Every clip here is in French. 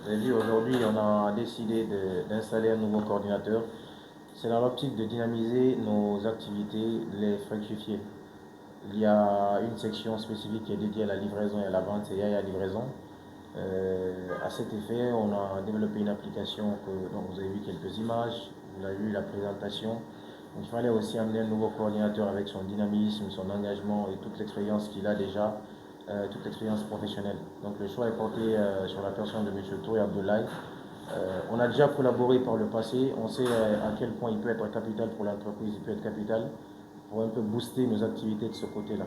Vous avez vu, aujourd'hui, on a décidé d'installer un nouveau coordinateur. C'est dans l'optique de dynamiser nos activités, les fructifier. Il y a une section spécifique qui est dédiée à la livraison et à la vente, c'est Yaya Livraison. À cet effet, on a développé une application dont vous avez vu quelques images, vous avez vu la présentation. Donc, il fallait aussi amener un nouveau coordinateur avec son dynamisme, son engagement et toute l'expérience qu'il a déjà, toute l'expérience professionnelle. Donc le choix est porté sur la personne de M. Touré Abdoulaye. On a déjà collaboré par le passé, on sait à quel point il peut être capital pour l'entreprise, il peut être capital pour un peu booster nos activités de ce côté-là.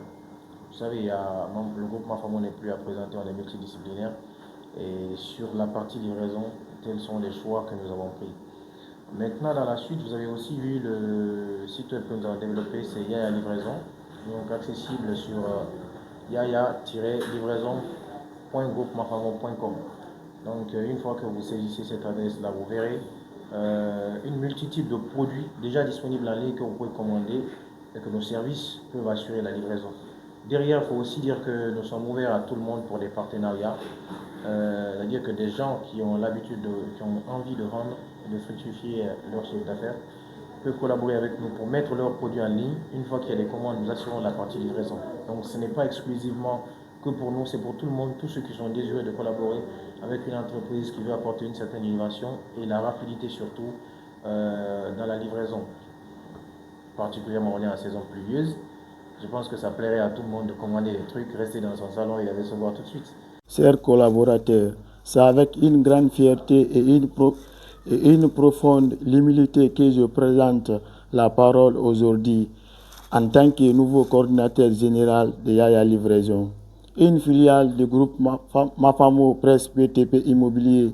Vous savez, le groupe Mafamo n'est plus à présenter, on est multidisciplinaire. Et sur la partie livraison, tels sont les choix que nous avons pris. Maintenant, dans la suite, vous avez aussi vu le site web que nous avons développé, c'est Yaya Livraison, donc accessible sur yaya-livraison.groupemafamo.com. Donc, une fois que vous saisissez cette adresse-là, vous verrez une multitude de produits déjà disponibles en ligne que vous pouvez commander et que nos services peuvent assurer la livraison. Derrière, il faut aussi dire que nous sommes ouverts à tout le monde pour des partenariats. C'est-à-dire que des gens qui ont l'habitude, qui ont envie de vendre, de fructifier leur chiffre d'affaires, peuvent collaborer avec nous pour mettre leurs produits en ligne. Une fois qu'il y a des commandes, nous assurons la partie livraison. Donc ce n'est pas exclusivement que pour nous, c'est pour tout le monde, tous ceux qui sont désireux de collaborer avec une entreprise qui veut apporter une certaine innovation et la rapidité surtout dans la livraison. Particulièrement, on est en saison pluvieuse. Je pense que ça plairait à tout le monde de commander des trucs, rester dans son salon et les recevoir tout de suite. Chers collaborateurs, c'est avec une grande fierté et une profonde humilité que je présente la parole aujourd'hui en tant que nouveau coordinateur général de Yaya Livraison, une filiale du groupe Mafamo Presse BTP Immobilier.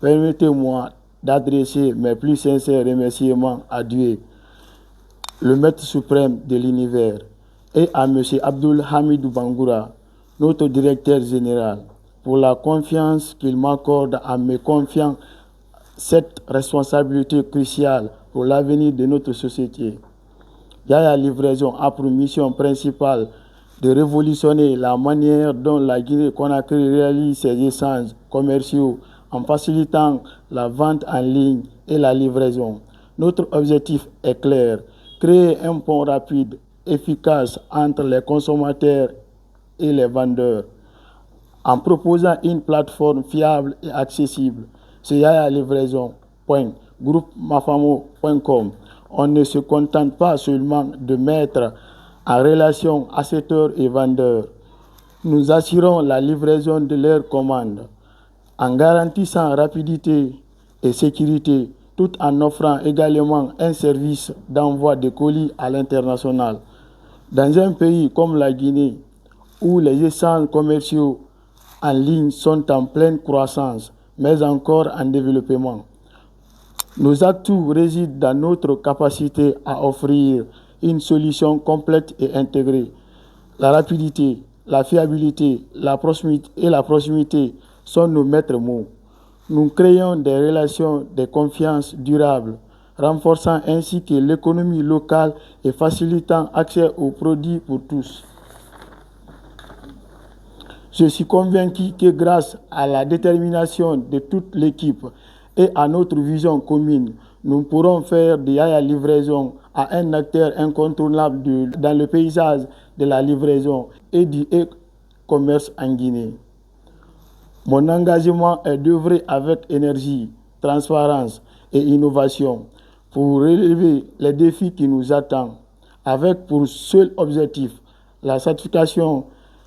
Permettez-moi d'adresser mes plus sincères remerciements à Dieu, le Maître suprême de l'univers, et à M. Abdul Hamidou Bangoura, notre directeur général, pour la confiance qu'il m'accorde en me confiant cette responsabilité cruciale pour l'avenir de notre société. Yaya Livraison a pour mission principale de révolutionner la manière dont la Guinée-Conakry réalise ses échanges commerciaux en facilitant la vente en ligne et la livraison. Notre objectif est clair: créer un pont rapide, efficace entre les consommateurs et les vendeurs. En proposant une plateforme fiable et accessible, c'est Yaya Livraison.groupemafamo.com. On ne se contente pas seulement de mettre en relation acheteurs et vendeurs. Nous assurons la livraison de leurs commandes en garantissant rapidité et sécurité, tout en offrant également un service d'envoi de colis à l'international. Dans un pays comme la Guinée, où les échanges commerciaux en ligne sont en pleine croissance, mais encore en développement, nos atouts résident dans notre capacité à offrir une solution complète et intégrée. La rapidité, la fiabilité, la proximité sont nos maîtres mots. Nous créons des relations de confiance durables, renforçant ainsi que l'économie locale et facilitant l'accès aux produits pour tous. Je suis convaincu que grâce à la détermination de toute l'équipe et à notre vision commune, nous pourrons faire de Yaya Livraison à un acteur incontournable dans le paysage de la livraison et du e-commerce en Guinée. Mon engagement est d'œuvrer avec énergie, transparence et innovation pour relever les défis qui nous attendent, avec pour seul objectif la satisfaction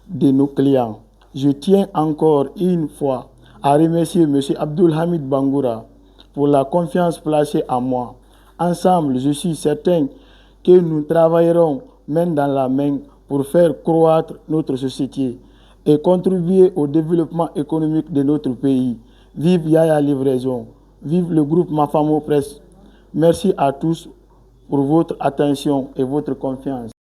de nos clients. Je tiens encore une fois à remercier M. Abdul Hamid Bangoura pour la confiance placée en moi. Ensemble, je suis certain que nous travaillerons main dans la main pour faire croître notre société et contribuer au développement économique de notre pays. Vive Yaya Livraison, vive le groupe Mafamo Presse. Merci à tous pour votre attention et votre confiance.